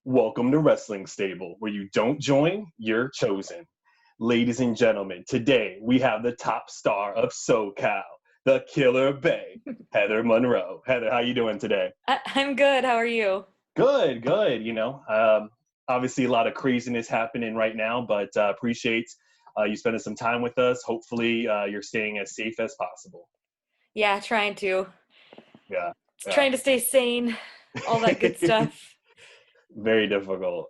Welcome to Wrestling Stable, where you don't join, you're chosen. Ladies and gentlemen, today we have the top star of SoCal, the Killer Bae, Heather Monroe. Heather, how you doing today? I'm good. How are you? Good, good. Obviously a lot of craziness happening right now, but appreciate you spending some time with us. Hopefully you're staying as safe as possible. Yeah, trying to. Yeah, yeah. Trying to stay sane. All that good stuff. Very difficult.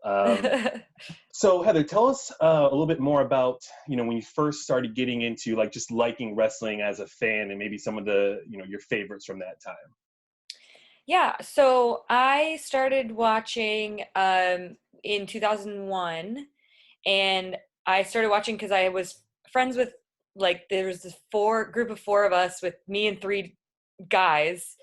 So Heather, tell us a little bit more about, when you first started getting into like just liking wrestling as a fan and maybe some of the, your favorites from that time. Yeah, so I started watching in 2001, and I started watching because I was friends with, like, there was this group of four of us with me and three guys,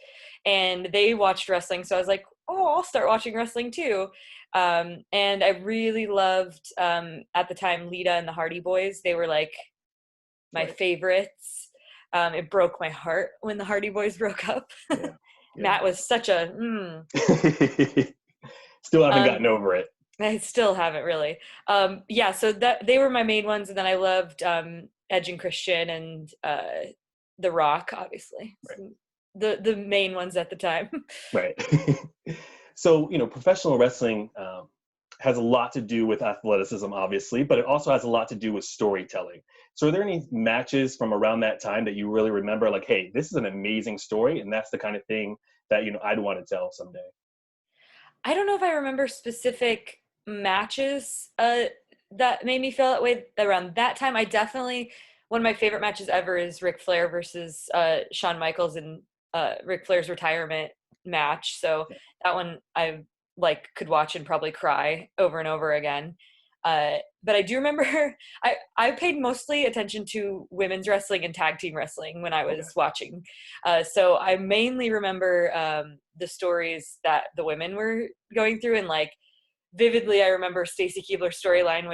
and they watched wrestling, so I was like, oh, I'll start watching wrestling too. And I really loved, at the time, Lita and the Hardy Boys. They were like my Right. favorites. It broke my heart when the Hardy Boys broke up. Yeah. Matt was such a Still haven't um gotten over it. I still haven't really. Yeah, so that they were my main ones, and then I loved Edge and Christian and The Rock, obviously. Right. So the main ones at the time. Right. So, professional wrestling has a lot to do with athleticism, obviously, but it also has a lot to do with storytelling. So, are there any matches from around that time that you really remember, like, hey, this is an amazing story, and that's the kind of thing that, I'd want to tell someday? I don't know if I remember specific matches that made me feel that way around that time. I definitely, one of my favorite matches ever is Ric Flair versus Shawn Michaels in Ric Flair's retirement match. So that one I like could watch and probably cry over and over again. But I do remember I paid mostly attention to women's wrestling and tag team wrestling when I Okay. was watching. So I mainly remember the stories that the women were going through, and like vividly I remember Stacy Keibler's storyline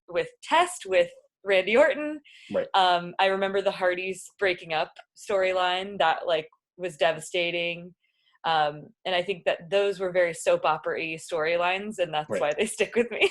with Test with Randy Orton. Right. I remember the Hardys breaking up storyline that like was devastating. And I think that those were very soap opera-y storylines, and that's Right. why they stick with me.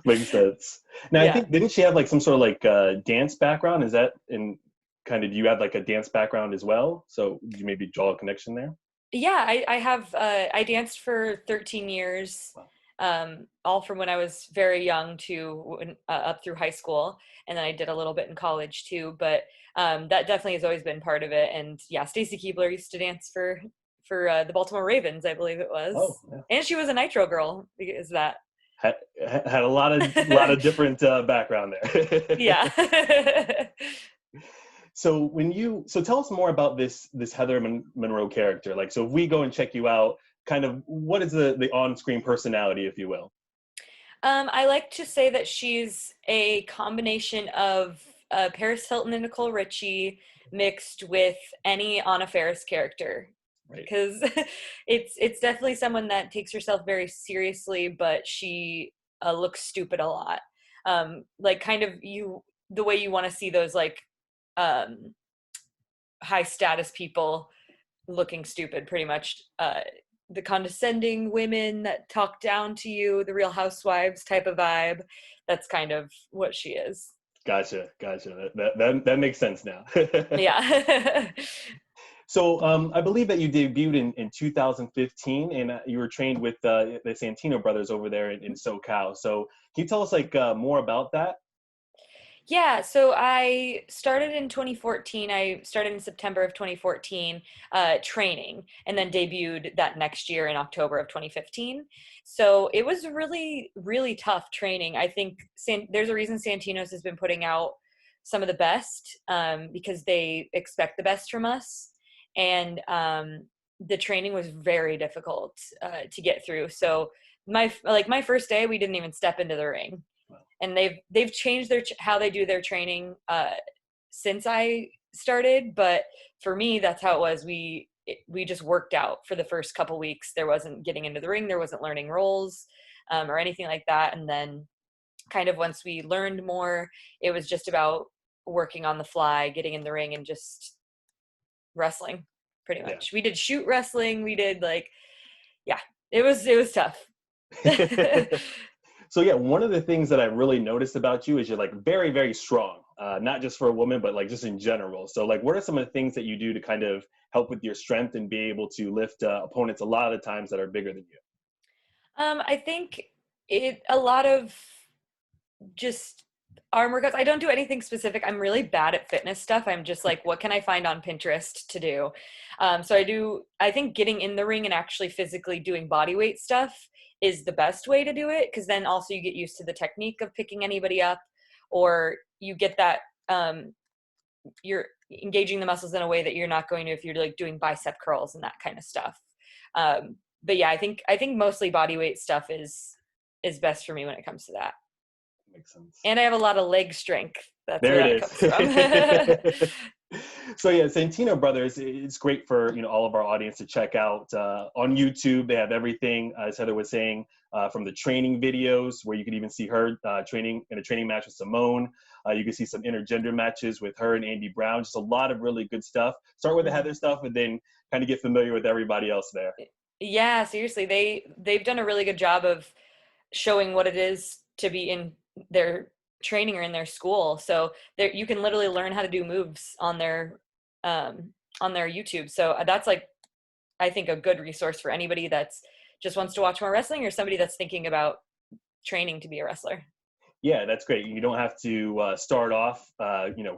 Makes sense. Now, I Yeah. think, didn't she have like some sort of like dance background? Is that in kind of, do you have like a dance background as well? So, did you maybe draw a connection there? Yeah, I have I danced for 13 years, Wow. all from when I was very young to up through high school, and then I did a little bit in college too. But that definitely has always been part of it. And yeah, Stacy Keibler used to dance for the Baltimore Ravens, I believe it Oh, was, yeah. and she was a Nitro girl because that. Had, had a lot of different background there. Yeah. So tell us more about this Heather Monroe character. Like, so if we go and check you out, kind of what is the on-screen personality, if you will? I like to say that she's a combination of Paris Hilton and Nicole Richie mixed with any Anna Faris character, Right. because it's definitely someone that takes herself very seriously, but she looks stupid a lot. Like kind of the way you want to see those like um, high status people looking stupid, pretty much. The condescending women that talk down to you, the Real Housewives type of vibe. That's kind of what she is. Gotcha. That makes sense now. Yeah. So I believe that you debuted in 2015, and you were trained with the Santino Brothers over there in SoCal. So can you tell us like more about that? Yeah, so I started in 2014. I started in September of 2014 training, and then debuted that next year in October of 2015. So it was really, really tough training. I think there's a reason Santino's has been putting out some of the best, because they expect the best from us. And the training was very difficult to get through. So my first day, we didn't even step into the ring, and they've changed how they do their training since I started. But for me, that's how it was. We just worked out for the first couple weeks. There wasn't getting into the ring. There wasn't learning roles or anything like that. And then kind of once we learned more, it was just about working on the fly, getting in the ring, and just wrestling. Pretty Yeah. much, we did shoot wrestling. We did like, yeah, it was tough. So yeah, one of the things that I really noticed about you is you're like very, very strong, not just for a woman, but like just in general. So like, what are some of the things that you do to kind of help with your strength and be able to lift opponents a lot of the times that are bigger than you? I think a lot of just arm workouts. I don't do anything specific. I'm really bad at fitness stuff. I'm just like, what can I find on Pinterest to do? So I think getting in the ring and actually physically doing body weight stuff is the best way to do it. Cause then also you get used to the technique of picking anybody up, or you get that, you're engaging the muscles in a way that you're not going to if you're like doing bicep curls and that kind of stuff. But yeah, I think mostly body weight stuff is best for me when it comes to that. Makes sense. And I have a lot of leg strength. That's There where it that comes from. is. So yeah, Santino Brothers, it's great for all of our audience to check out on YouTube. They have everything, as Heather was saying, from the training videos where you can even see her training in a training match with Simone. You can see some intergender matches with her and Andy Brown. Just a lot of really good stuff. Start with the Heather stuff, and then kind of get familiar with everybody else there. Yeah, seriously, they've done a really good job of showing what it is to be in their training or in their school. So there you can literally learn how to do moves on their YouTube. So that's like, I think, a good resource for anybody that's just wants to watch more wrestling, or somebody that's thinking about training to be a wrestler. Yeah, that's great. You don't have to start off,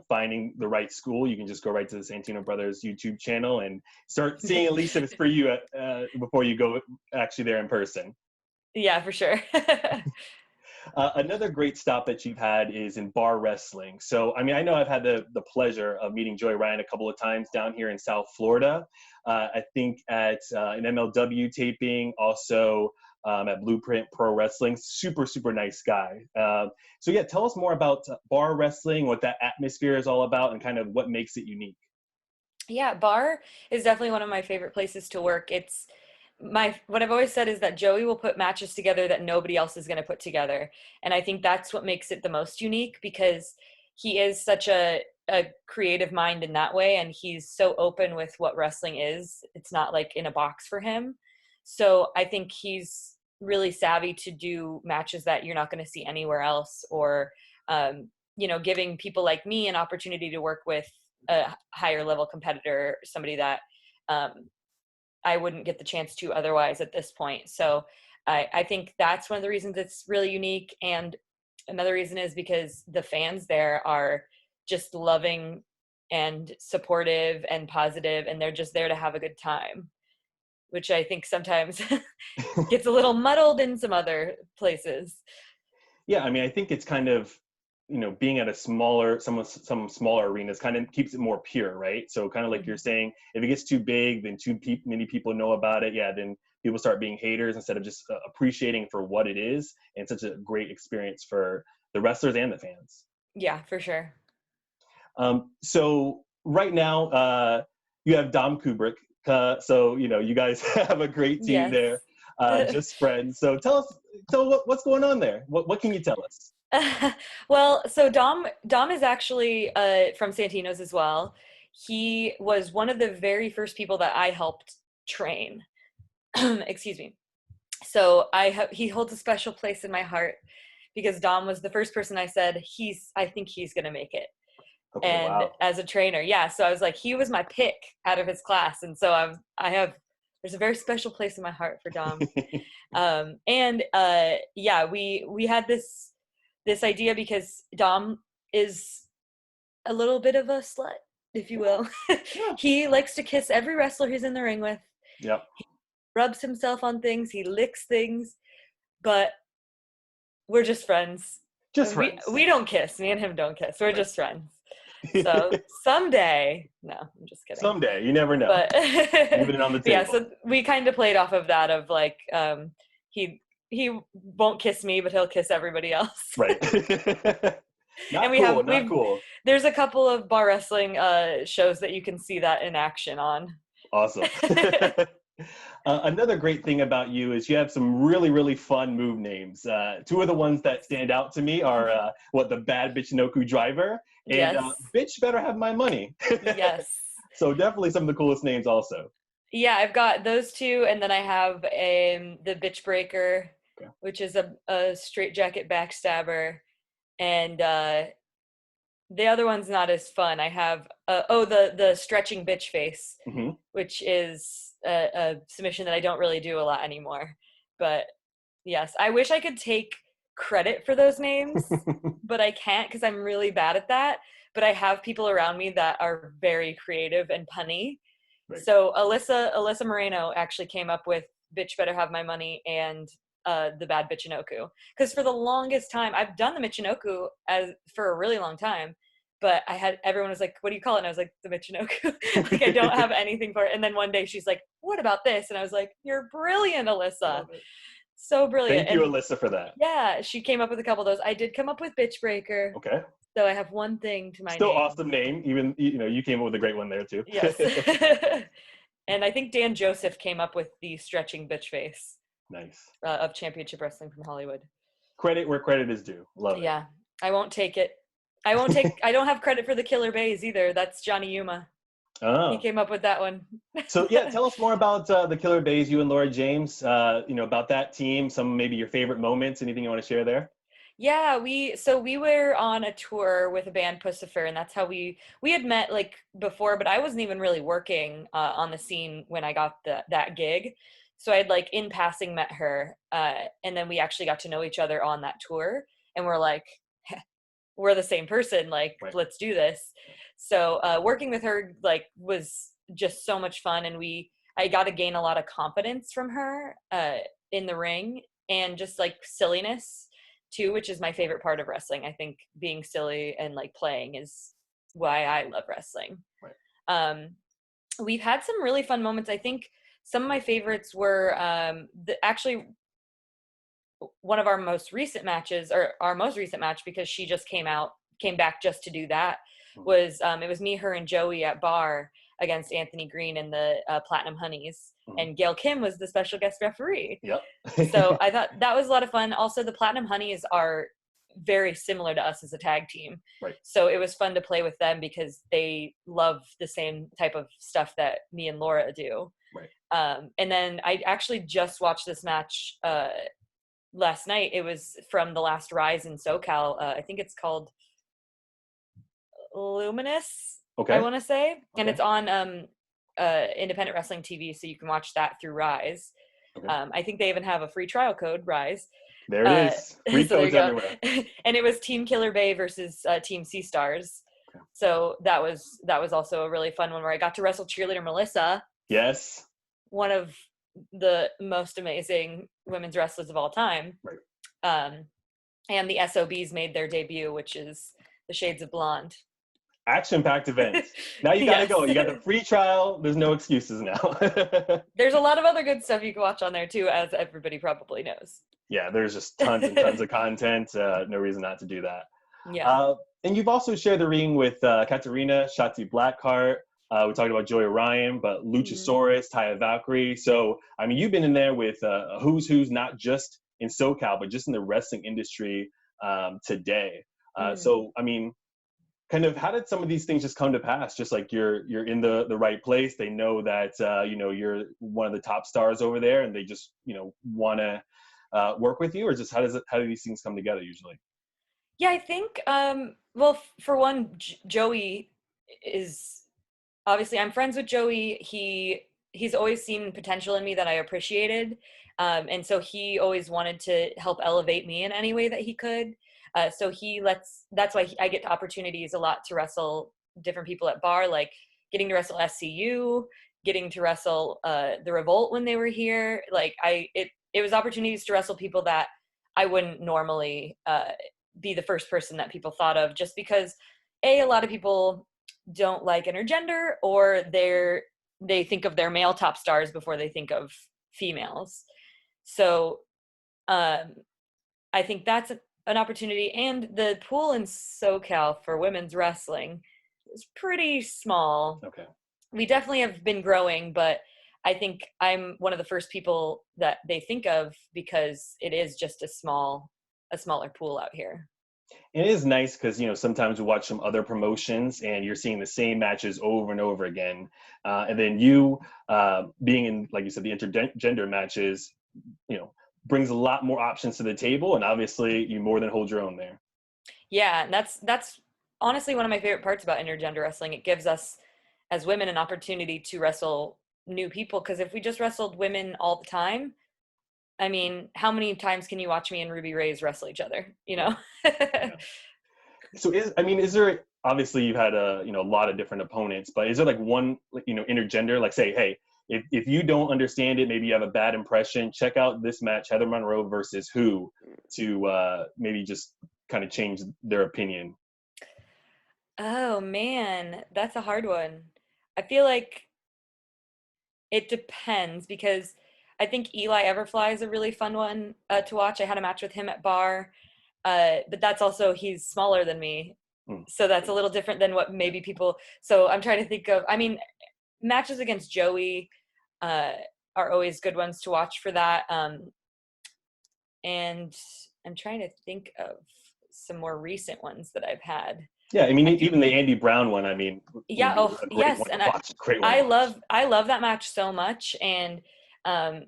finding the right school. You can just go right to the Santino Brothers YouTube channel and start seeing at least if it's for you before you go actually there in person. Yeah, for sure. Another great stop that you've had is in bar wrestling. So, I mean, I know I've had the pleasure of meeting Joey Ryan a couple of times down here in South Florida. I think at an MLW taping, also at Blueprint Pro Wrestling. Super, super nice guy. So yeah, tell us more about bar wrestling, what that atmosphere is all about, and kind of what makes it unique. Yeah, bar is definitely one of my favorite places to work. It's what I've always said is that Joey will put matches together that nobody else is going to put together. And I think that's what makes it the most unique, because he is such a creative mind in that way, and he's so open with what wrestling is. It's not like in a box for him. So I think he's really savvy to do matches that you're not going to see anywhere else, or giving people like me an opportunity to work with a higher level competitor, somebody that I wouldn't get the chance to otherwise at this point. So I think that's one of the reasons it's really unique. And another reason is because the fans there are just loving and supportive and positive, and they're just there to have a good time, which I think sometimes gets a little muddled in some other places. Yeah, I mean, I think it's kind of, being at some smaller arenas kind of keeps it more pure, right? So kind of like you're saying, if it gets too big, then many people know about it. Yeah, then people start being haters instead of just appreciating for what it is, and such a great experience for the wrestlers and the fans. Yeah, for sure. So right now, you have Dom Kubrick. So you guys have a great team Yes. there, just friends. So tell what's going on there. What can you tell us? Well, so Dom is actually from Santino's as well. He was one of the very first people that I helped train. Excuse me. So he holds a special place in my heart, because Dom was the first person I said, I think he's gonna make it. Okay, And wow. as a trainer, yeah. So I was like, he was my pick out of his class, and so there's a very special place in my heart for Dom. Yeah, we had this idea because Dom is a little bit of a slut, if you will. Yeah. He likes to kiss every wrestler he's in the ring with. Yep. He rubs himself on things, he licks things, but we're just friends. Just friends. We don't kiss. Me and him don't kiss. We're just friends. So So someday, no, I'm just kidding. someday, you never know. But Leaving it on the table. Yeah, so we kind of played off of that of like, he won't kiss me, but he'll kiss everybody else. Right. Not cool. There's a couple of bar wrestling shows that you can see that in action on. Awesome. Another great thing about you is you have some really, really fun move names. Two of the ones that stand out to me are the Bad Bitch Noku Driver and Yes. Bitch Better Have My Money. Yes. So definitely some of the coolest names also. Yeah, I've got those two, and then I have the Bitch Breaker. which is a straitjacket backstabber, and the other one's not as fun. I have the stretching bitch face, Mm-hmm. which is a submission that I don't really do a lot anymore. But yes, I wish I could take credit for those names, but I can't because I'm really bad at that. But I have people around me that are very creative and punny. Right. So Alyssa Moreno actually came up with "Bitch Better Have My Money" and the Bad Michinoku. Because for the longest time, I've done the Michinoku for a really long time, but everyone was like, "What do you call it?" And I was like, "The Michinoku." Like, I don't have anything for it. And then one day she's like, "What about this?" And I was like, "You're brilliant, Alyssa." So brilliant. Thank you, And Alyssa, for that. yeah, she came up with a couple of those. I did come up with Bitch Breaker. Okay. So I have one thing to my Still name. awesome name. Even, you came up with a great one there too. Yes. And I think Dan Joseph came up with the stretching bitch face. Nice. Of Championship Wrestling from Hollywood. Credit where credit is due. Love it. Yeah, I won't take it. I don't have credit for the Killer Baes either. That's Johnny Yuma. Oh. He came up with that one. So yeah, tell us more about the Killer Baes, you and Laura James. About that team. Some maybe your favorite moments. Anything you want to share there? Yeah, we were on a tour with a band, Pussifer, and that's how we had met like before, but I wasn't even really working on the scene when I got that gig. So I had like in passing met her, and then we actually got to know each other on that tour, and we're like, we're the same person, like, Right. Let's do this. So working with her like was just so much fun, and I got to gain a lot of confidence from her in the ring, and just like silliness too, which is my favorite part of wrestling. I think being silly and like playing is why I love wrestling. Right. We've had some really fun moments. I think some of my favorites were actually one of our most recent matches, or our most recent match, because she just came back just to do that, was it was me, her, and Joey at Bar against Anthony Green and the Platinum Honeys, and Gail Kim was the special guest referee. Yep. So I thought that was a lot of fun. Also, the Platinum Honeys are very similar to us as a tag team. Right. So it was fun to play with them because they love the same type of stuff that me and Laura do. Right. And then I actually just watched this match last night. It was from the last Rise in SoCal. I think it's called Luminous. Okay. I want to say, and Okay. it's on Independent Wrestling TV, so you can watch that through Rise. Okay. I think they even have a free trial code, Rise. There it is. Free so codes everywhere. And it was Team Killer Bay versus Team Sea Stars. Okay. So that was also a really fun one where I got to wrestle cheerleader Melissa. Yes. One of the most amazing women's wrestlers of all time. Right. And the SOBs made their debut, which is the Shades of Blonde. Action-packed event. Now you gotta go. You got the free trial. There's no excuses now. There's a lot of other good stuff you can watch on there too, as everybody probably knows. Yeah, there's just tons and tons of content. No reason not to do that. Yeah. And you've also shared the ring with Katarina, Shotzi Blackheart. We talked about Joy Ryan, but Luchasaurus, Taya Valkyrie. So, I mean, you've been in there with who's not just in SoCal, but just in the wrestling industry today. So, I mean, kind of how did some of these things just come to pass? Just like you're in the right place. They know that, you're one of the top stars over there, and they just, want to work with you, or just how do these things come together usually? Yeah, I think, well, for one, Joey is, obviously I'm friends with Joey. He's always seen potential in me that I appreciated. And so he always wanted to help elevate me in any way that he could. So that's why I get opportunities a lot to wrestle different people at Bar, like getting to wrestle SCU, getting to wrestle the Revolt when they were here. Like it was opportunities to wrestle people that I wouldn't normally be the first person that people thought of, just because a lot of people don't like intergender, or they think of their male top stars before they think of females. So I think that's an opportunity. And the pool in SoCal for women's wrestling is pretty small. Okay. We definitely have been growing, but I think I'm one of the first people that they think of because it is just a smaller pool out here. It is nice because, sometimes we watch some other promotions and you're seeing the same matches over and over again. And then you being in, like you said, the intergender matches, brings a lot more options to the table, and obviously you more than hold your own there. Yeah, and that's honestly one of my favorite parts about intergender wrestling. It gives us as women an opportunity to wrestle new people, because if we just wrestled women all the time, I mean, how many times can you watch me and Ruby Reyes wrestle each other, you Yeah. know? Yeah. So is there, obviously you've had a lot of different opponents, but is there like one, intergender, like say, hey, if you don't understand it, maybe you have a bad impression, check out this match, Heather Monroe versus who, to maybe just kind of change their opinion. Oh man, that's a hard one. I feel like it depends, because I think Eli Everfly is a really fun one to watch. I had a match with him at Bar, but that's also, he's smaller than me. Hmm. So that's a little different than what maybe people. So I'm trying to think of, I mean, matches against Joey uh, are always good ones to watch for that. And I'm trying to think of some more recent ones that I've had. Yeah, I mean, I do, even the Andy Brown one, I mean, yeah. would be Oh, a great yes, one to and watch. Great one to watch. I love that match so much, and um,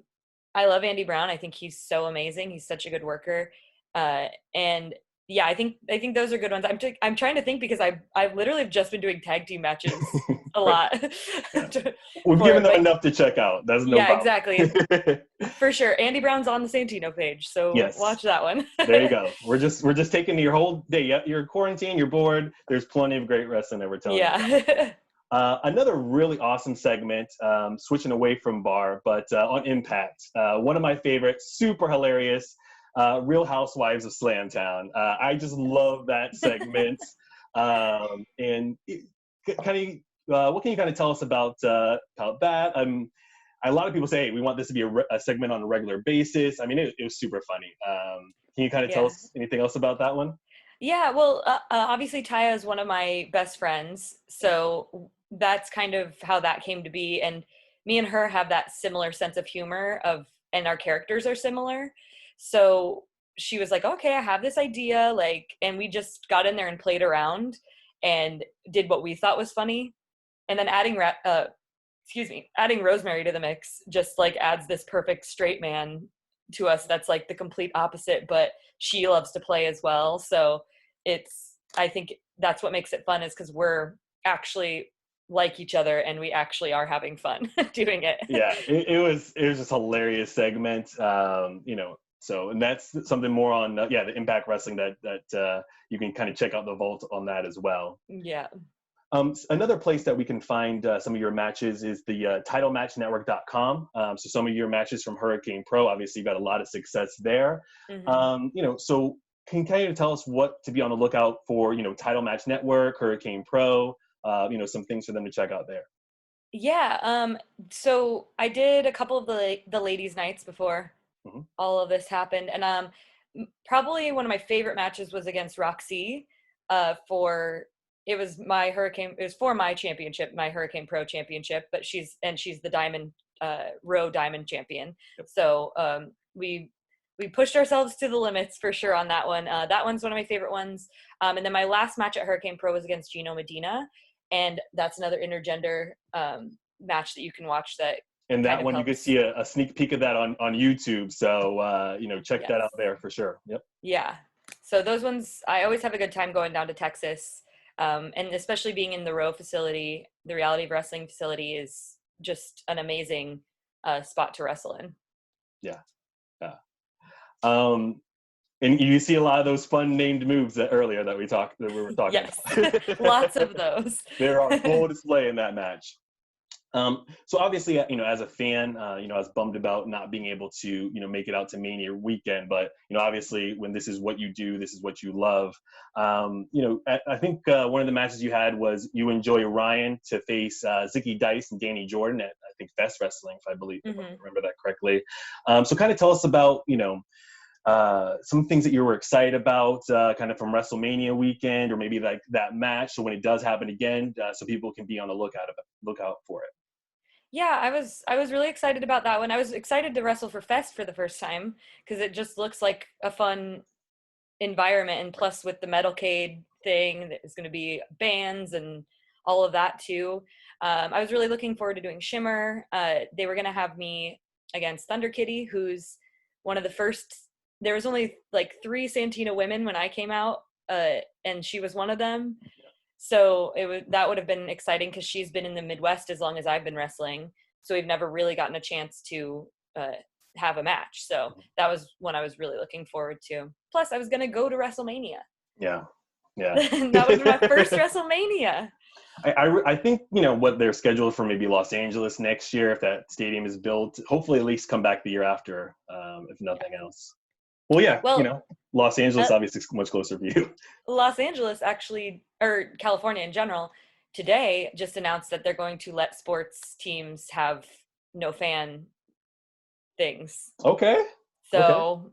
I love Andy Brown. I think he's so amazing. He's such a good worker, and yeah, I think those are good ones. I'm trying to think, because I've literally just been doing tag team matches a But, lot yeah. We've for given it, them but enough to check out. That's no yeah, problem. exactly, for sure. Andy Brown's on the Santino page, so Yes. watch that one. There you go. We're just taking your whole day. Yeah, you're quarantined, you're bored. There's plenty of great wrestling that we're telling you about. Yeah. Another really awesome segment, switching away from Bar, but on Impact. One of my favorites, super hilarious, Real Housewives of Slamtown. I just love that segment. And what can you kind of tell us about that? A lot of people say, hey, we want this to be a segment on a regular basis. I mean, it was super funny. Can you kind of tell Yeah. us anything else about that one? Yeah, well, obviously Taya is one of my best friends, so that's kind of how that came to be. And me and her have that similar sense of humor and our characters are similar. So she was like, "Okay, I have this idea," like, and we just got in there and played around and did what we thought was funny. And then adding Rosemary to the mix just like adds this perfect straight man to us that's like the complete opposite, but she loves to play as well. So I think that's what makes it fun, is because we're actually like each other and we actually are having fun doing it. Yeah, it was just hilarious segment. So and that's something more on the Impact Wrestling that you can kind of check out the vault on that as well. Yeah. Another place that we can find some of your matches is the titlematchnetwork.com. So some of your matches from Hurricane Pro, obviously you've got a lot of success there. Hmm. So can you kind of tell us what to be on the lookout for, Title Match Network, Hurricane Pro, some things for them to check out there. Yeah. So I did a couple of the ladies' nights before Hmm. all of this happened, and probably one of my favorite matches was against Roxy. For it was for my championship, my Hurricane Pro championship, but she's the Diamond Row Diamond champion. Yep. So we pushed ourselves to the limits for sure on that one. That one's one of my favorite ones. And then my last match at Hurricane Pro was against Gino Medina, and that's another intergender match that you can watch that And kind that of one, you can helps. see a sneak peek of that on YouTube. So, check that out Yes. there for sure. Yep. Yeah. So those ones, I always have a good time going down to Texas. And especially being in the Row facility, the Reality of Wrestling facility is just an amazing spot to wrestle in. Yeah. Yeah. Um, and you see a lot of those fun named moves earlier that we were talking Yes. about. Lots of those. They're on full display in that match. So obviously, as a fan, I was bummed about not being able to, make it out to Mania weekend. But, obviously, when this is what you do, this is what you love. I think one of the matches you had was you enjoy Ryan to face Zicky Dice and Danny Jordan at, I think, Fest Wrestling, if I Hmm. remember that correctly. So kind of tell us about, some things that you were excited about kind of from WrestleMania weekend, or maybe like that match. So when it does happen again, so people can be on the lookout for it. Yeah, I was really excited about that one. I was excited to wrestle for Fest for the first time because it just looks like a fun environment, and plus with the metalcade thing, there's going to be bands and all of that too. I was really looking forward to doing Shimmer. They were going to have me against Thunder Kitty, who's one of the first, there was only like 3 Santino women when I came out, and she was one of them. So that would have been exciting because she's been in the Midwest as long as I've been wrestling. So we've never really gotten a chance to have a match. So that was one I was really looking forward to. Plus, I was going to go to WrestleMania. Yeah. Yeah. That would be my first WrestleMania. I think, what they're scheduled for maybe Los Angeles next year, if that stadium is built, hopefully at least come back the year after, if nothing else. Well, yeah, Los Angeles obviously is much closer for you. Los Angeles actually, or California in general, today just announced that they're going to let sports teams have no fan things. Okay. So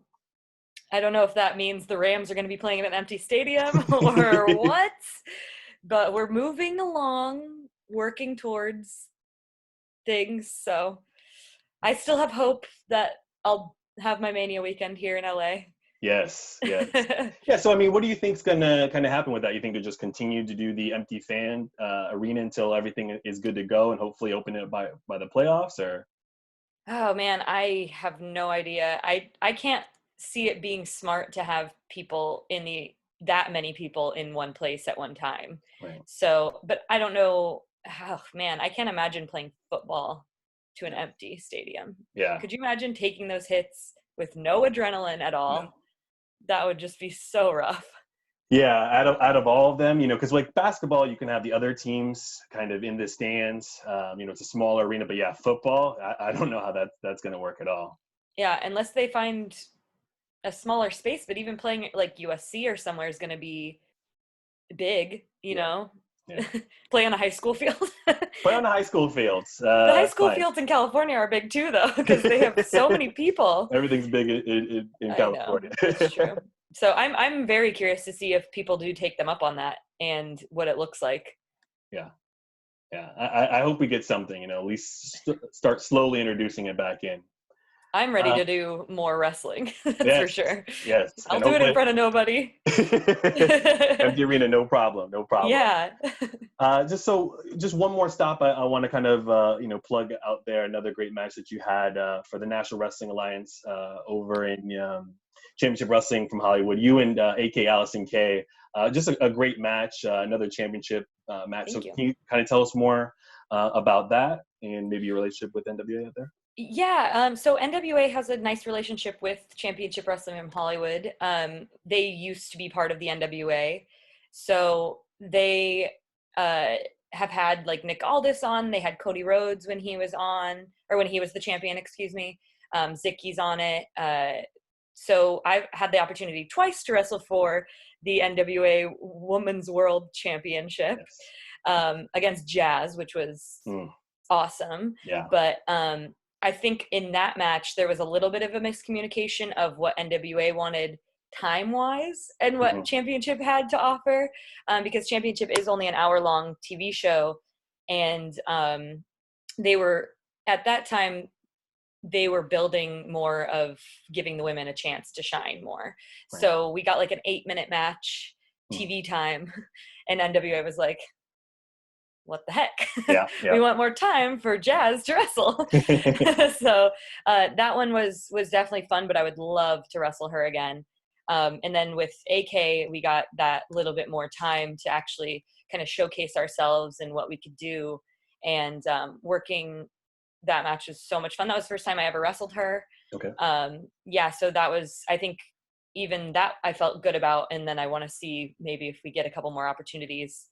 I don't know if that means the Rams are going to be playing in an empty stadium or what, but we're moving along, working towards things. So I still have hope that I'll have my Mania weekend here in LA. Yes. Yeah. So, I mean, what do you think's gonna kind of happen with that? You think to just continue to do the empty fan arena until everything is good to go, and hopefully open it by the playoffs, or? Oh man, I have no idea. I can't see it being smart to have people that many people in one place at one time. Right. So, but I don't know. Oh man, I can't imagine playing football to an empty stadium. Yeah. Could you imagine taking those hits with no adrenaline at all? No. That would just be so rough. Yeah, out of all of them, because like basketball, you can have the other teams kind of in the stands. It's a smaller arena, but yeah, football, I don't know how that's going to work at all. Yeah, unless they find a smaller space, but even playing like USC or somewhere is going to be big, know. Yeah. Play on a high school field. Play on the high school fields. The high school fields in California are big too, though, because they have so many people. Everything's big in California. That's true. So I'm very curious to see if people do take them up on that and what it looks like. Yeah. I hope we get something. At least start slowly introducing it back in. I'm ready to do more wrestling. That's yes, for sure. Yes. I'll do it in front of nobody. Empty arena, no problem. Yeah. Just one more stop. I want to kind of, plug out there another great match that you had for the National Wrestling Alliance over in Championship Wrestling from Hollywood. You and AK Allison K. Just a great match, another championship match. Thank you. Can you kind of tell us more about that and maybe your relationship with NWA out there? Yeah, so NWA has a nice relationship with Championship Wrestling in Hollywood. They used to be part of the NWA. So they have had like Nick Aldis on. They had Cody Rhodes when he was on, or when he was the champion, excuse me. Zicky's on it. So I've had the opportunity twice to wrestle for the NWA Women's World Championship against Jazz, which was awesome. Yeah. But I think in that match, there was a little bit of a miscommunication of what NWA wanted time-wise and what Championship had to offer, because Championship is only an hour-long TV show. And they were, at that time, they were building more of giving the women a chance to shine more. Right. So we got like an 8-minute match TV time, and NWA was like, what the heck? Yeah. We want more time for Jazz to wrestle. So that one was definitely fun, but I would love to wrestle her again. And then with AK, we got that little bit more time to actually kind of showcase ourselves and what we could do. And working that match was so much fun. That was the first time I ever wrestled her. Okay. So that was, I think, even that I felt good about. And then I want to see maybe if we get a couple more opportunities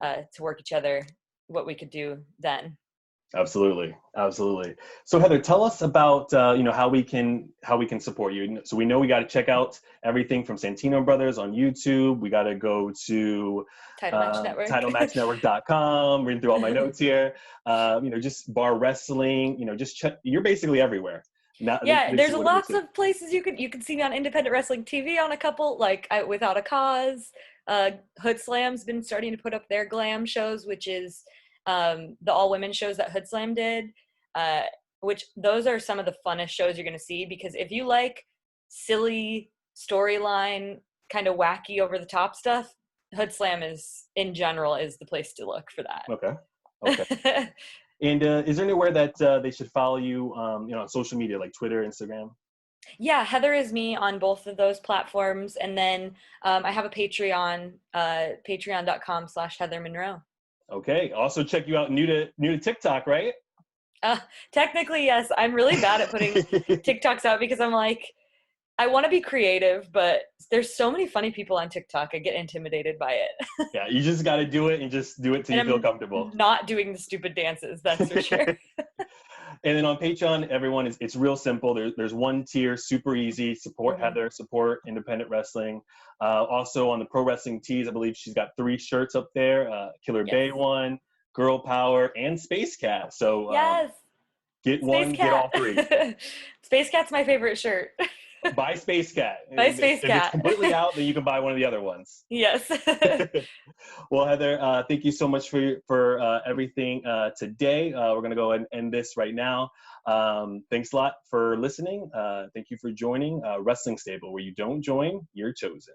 to work each other, what we could do then. Absolutely. So Heather, tell us about how we can support you. So we know we got to check out everything from Santino Brothers on YouTube. We got to go to Title Match Network. TitleMatchNetwork.com. Reading through all my notes here. Just Bar Wrestling. Just check. You're basically everywhere. There's lots of places you could see me on Independent Wrestling TV on a couple, like Without a Cause. Hood Slam's been starting to put up their glam shows, which is the all-women shows that Hood Slam did, which those are some of the funnest shows you're going to see, because if you like silly storyline, kind of wacky, over-the-top stuff, Hood Slam in general is the place to look for that. Okay. And is there anywhere that they should follow you, on social media, like Twitter, Instagram? Yeah, Heather is me on both of those platforms. And then I have a Patreon, patreon.com/Heather Monroe. Okay. Also check you out new to TikTok, right? Uh, Technically, yes. I'm really bad at putting TikToks out because I'm like, I want to be creative, but there's so many funny people on TikTok. I get intimidated by it. Yeah, you just got to do it and just do it till And you feel I'm comfortable. not doing the stupid dances, that's for sure. And then on Patreon, everyone it's real simple. There's one tier, super easy. Support Mhm. Heather, support independent wrestling. Also on the pro wrestling tees, I believe she's got 3 shirts up there. Killer Yes. Bay one, Girl Power, and Space Cat. So Yes. get Space one, get Cat. all 3. Space Cat's my favorite shirt. Buy Space Cat. By If Space it's Cat. completely out, then you can buy one of the other ones. Yes. Well, Heather, thank you so much for everything today. We're going to go ahead and end this right now. Thanks a lot for listening. Thank you for joining Wrestling Stable, where you don't join, you're chosen.